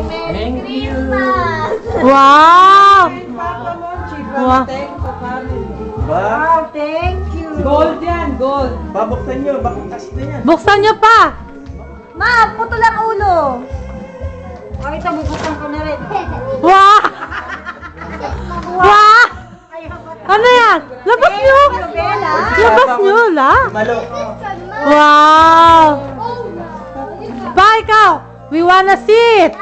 Thank you. Wow! Wow. Wow, thank you. Gold yan, gold. Babuksan nyo, bakukas na yan. Buksan niyo pa! Ma, putol ang ulo. O, ito, bubuksan ko na rin. Wow! Wow! Ano yan? Labas niyo! Labas niyo, la? Malo. Wow! Pa, ikaw! We wanna see it!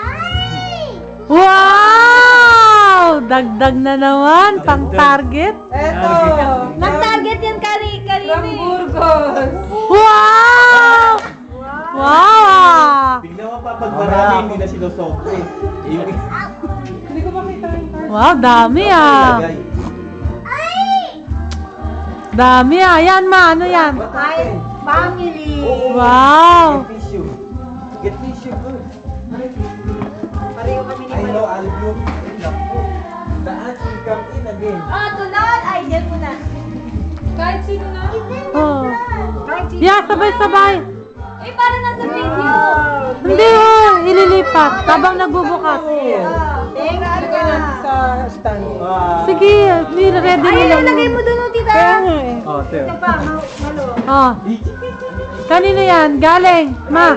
Wow! Dagdag na naman, pang target. Eto. Nag-target yan, Karini. From Burgos. Wow! Wow! Bigla mo pa pag marami, hindi na sinusobre. Hindi ko makita yung card. Wow, dami ah. Dami ah. Yan ma, ano yan? Ay, family. Wow! Get tissue. Get tissue, good. Pareho kami ni I know Malo. all of you. The aunt will come in again. Tulad! Ay, dyan mo na. Kahit sino na. Oh. Yeah, sabay-sabay. Eh, para nasa video. Hindi oh, ililipat habang nagbubukas. Thank Lagay natin sa stand. Sige, ready Ay, nila. ilagay mo doon, tita. Kaya nga eh. Oh, sir. Ito pa, Malo. Oh. Kanino yan? Galing. Ma.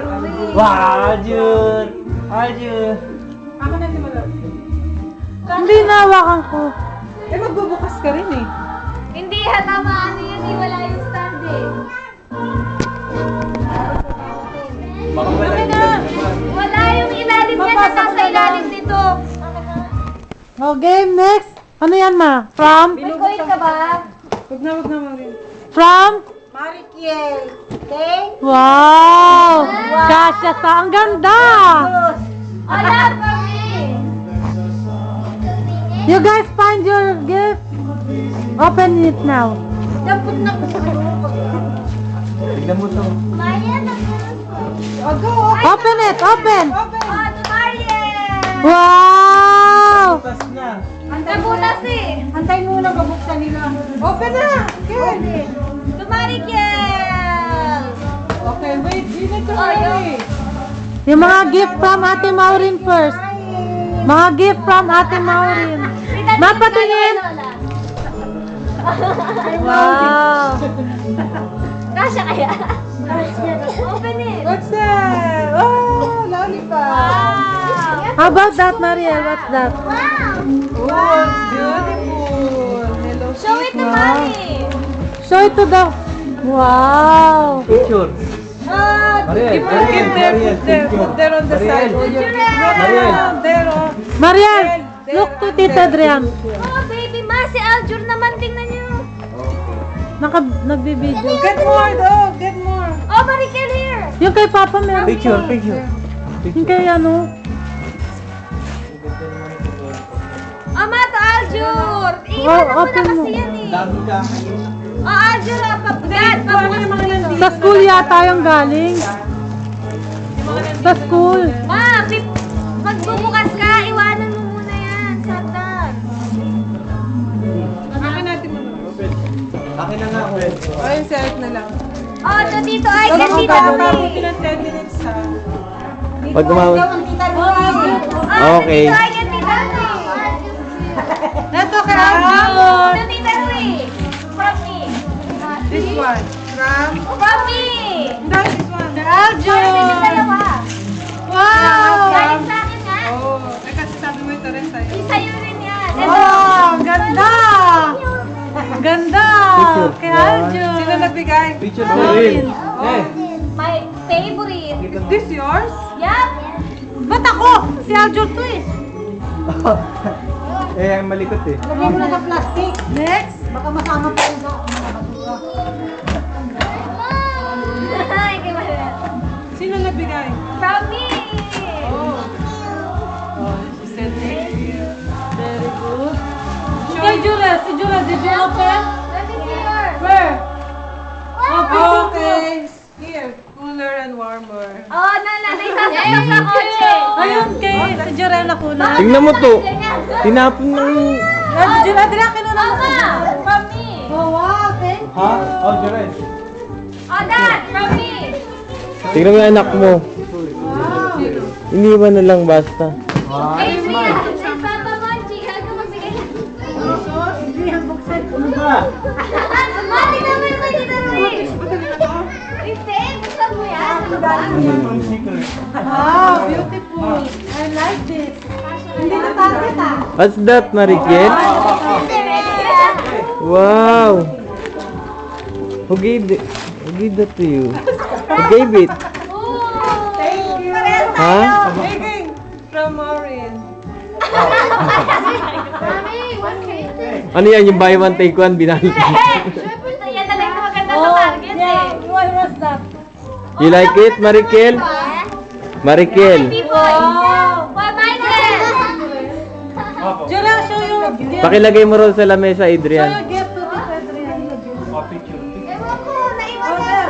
Wow, Jun. Hi, Jun. Ako na si Malo. Hindi nawakan ko. Eh, magbubukas ka rin eh. Hindi, tama. Ano yun? Wala yung stand eh. Baka wala Okay yung na. naman. Wala yung ilalim niya. Nasa ilalim dito. Oh, game next. Ano yan ma? From? May coin ka ba? Huwag na Marin. From? Marikiel. Thank Wow! Kasya sa ang ganda! Wala pa me. You guys find your gift? Open it now. Dapat na ko sa Tignan mo to. Maya na. Go! Open it! Open! To Mariel. Wow! Bukas na. Nabutas eh. Antay muna mabuksan nila. Open na! Ken! To Mariel. Okay, wait. You need to Oh, hurry. Yung mga gift from Ate Maureen first. Mga gift from Ate Maureen. Mapatingin! Wow! Kasya kaya? Open it. What's that? Oh, lollipop. Wow. How about that, Mariel? What's that? Oh, beautiful. Hello, Show it to Wow. mommy. Show it to the... Wow! Picture. Mariel, Put there on the side. Oh, your Mariel. there, oh. Mariel! Look to Tita Adrian. Oh, baby ma, si Aljur naman. Tingnan niyo. Nagbibideo. Get more, though. Get more. Oh, Mariel here. Yung kay Papa meron. Picture. Yung kay ano? Ama, to Aljur. Oh, Iiwan mo na open mo. kasi yan eh. Dami ka. Oh, Aljur, pabugat. Pabugat. Sa school yata yung galing. Sa school. Ma, magbubukas ka. Iwanan mo muna yan. Satan. Akin natin mo. Akin na nga. Ayun, select na lang. Oh, to dito. Ay, Huwag kasi mo dito. papabuti ng 10 minutes ha. Pag gumawin. Oh, Okay. dito. Ay, kasi dito. Ito kay To dito, from me. This one. From? From me. Not this one. Para sa inyo dalawa. Wow! Galing sa akin nga. Oh, eh kasi sabi mo ito rin sa'yo. Sa'yo rin yan. Wow! Ganda! Ganda! Picture. Kay Aljur. Sino nagbigay? Picture Oh. mo rin. Eh. My favorite. This yours? Yup. Ba't ako? Si Aljur to eh. Eh, ang malikot eh. Lagyan mo na sa plastic. Next. Baka masama pa yung Ay, kay Maria. Sino nagbigay? From me. Oh. Oh, she said thank you. Very good. Kay Jura. Si Jura, did you open? Let me see yours. Where? Okay. Here, cooler and warmer. Oh, naisasaksak sa kotse. Ayun kay si Jura na kulay. Tingnan mo to. Tinapon ng... Si Jura, Adrian, kinuna mo. Mama, from me. Oh, wow. Thank you. Ha? Oh, Jaren. Oh, Dad, from me. Tingnan mo yung anak mo. Wow. Iniwan na lang basta. Adrian, ay Papa Monchi, hanggang magbigay na. Ano ba? Mati naman yung kanina rin. Hindi, buksan mo yan. Wow, beautiful. I like this. Hindi na target ah. What's that, Marikel? Wow. Who gave that to you? Who gave it? Thank you. Ha? From Maureen. Mami, what cake? Ano yan? Yung buy one take one binali? Siyempre, yan na lang yung maganda sa target eh. What was that? You like it, Marikel? Marikel. Wow! For Michael! Jura, show your gift. Pakilagay mo ron sa lamesa, Show your Adrian. gift to Tita Adrian. Ewan ko, naiwan niya.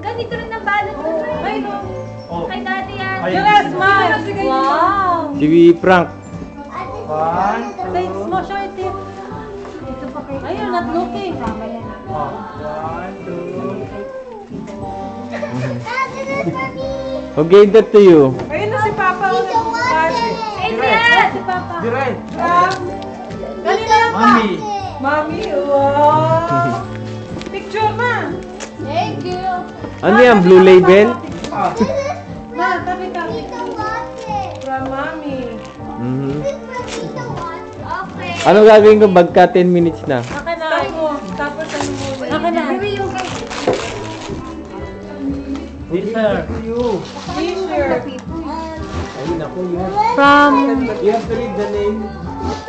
Ganito rin ang balot ko. Kay daddy yan. Jura, smile. Wow. Si Frank. Say, show it tip. Ay, you're not looking. Who gave that to you? Ayun na si Papa. Adrian! Si Papa. Direct. Kanina lang pa. Mami. Mami, wow. Picture ma. Thank you. Ano yan? Blue label? Ma, tabi ka. From Mami. Mhm. Okay. Ano gagawin ko pagka 10 minutes na? Akin na. Stop mo. Tapos ano mo. Akin na. T-shirt. T-shirt. Ayun ako yun. From, You have to read the name.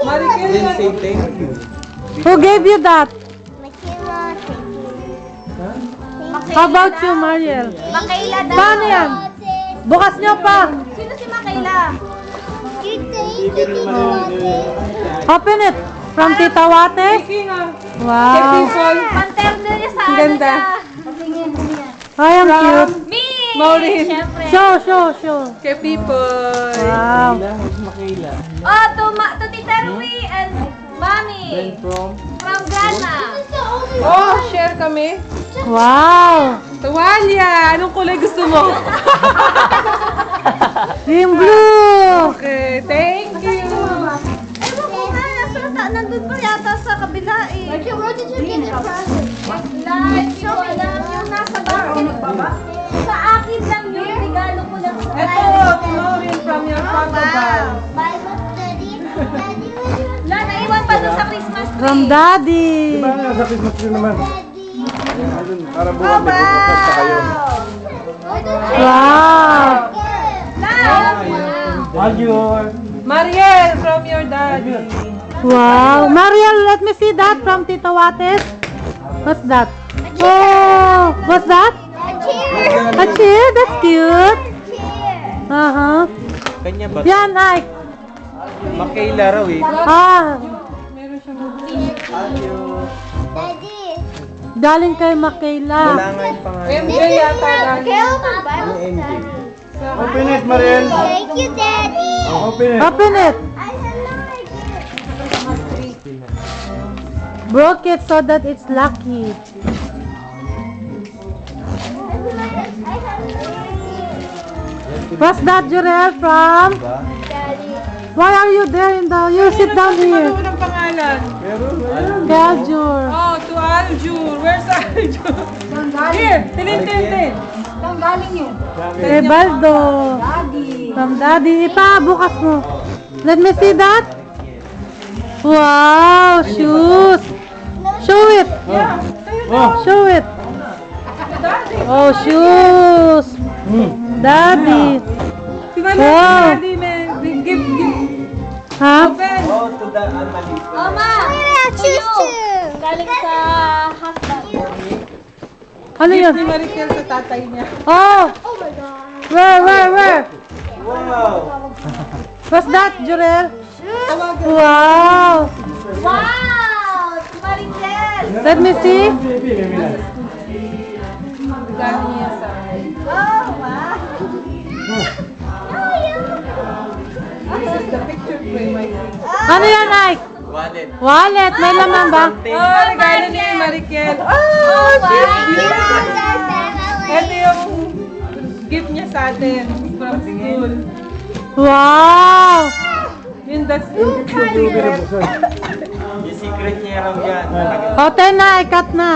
Marikel Then yan. say thank you. who gave you that? How about you, Mariel? Makayla daw. Paano yan? Bukas nyo pa. Sino si Makayla? Open it. From Tita Wate. King ah. Wow. Panterne niya sa Ganda. I am cute. Me! Maureen. Siyempre. Show. Kay people. Wow. Makayla. Oh, to Tita Rui and Mami. From? From Ghana. Oh, share kami. Wow. Tuwalya. Anong kulay gusto mo? Yung blue. Okay, thank you. Ewan ko nga, nandun pa yata sa kabila eh. Where did you get it from? Like, show me lang yung nasa basket. Sa akin lang yun, regalo ko lang sa Ito, Maureen from your photo bag. La, naiwan pa doon sa Christmas tree. From Daddy. Sa Christmas tree naman. Para buwan, may bukas pa kayo. Wow. Major. Mariel from your daddy. Wow. Mariel, let me see that from Tita Wate. What's that? Oh, what's that? A chair? That's cute. Uh-huh. Kanya ba? Yan, Ike. Makayla raw eh. Ah, galing kay Wala Makayla. nga yung pangalan. MJ yata lagi. Ano MJ? Open it, Mariel. Thank you, Daddy. Open it. Open it. I like it. Broke it so that it's lucky. What's that, Jurel, from? Why are you there in the... You sit down here. Ano ng pangalan? Galjur. Oh, to Aljur. Where's Aljur? Here, tin. Kay Baldo. From Daddy. Bukas mo. Let me see that. Wow, shoes. Show it. Show it. Oh, shoes. Daddy. Tingnan Wow. natin, Daddy, man. Give. Ha? Open. Oh, to the Almali. Oma! Galing sa husband. Ano yun? Ni Marikel sa tatay niya. Oh! Where? Wow. What's that, Jurel? Tawagan. Wow! Wow! Si Marikel! Let me see. Galing niya sa... Oh, wow! This is the picture frame, I think. Ano yan, Ike? Wallet. Wallet. May laman ba? Oh, regalo ni Marikel. Oh, wow! Ito yung gift niya sa atin from school. Wow! Yun, that's Yung secret niya raw yan. O, 10 na, ikat na.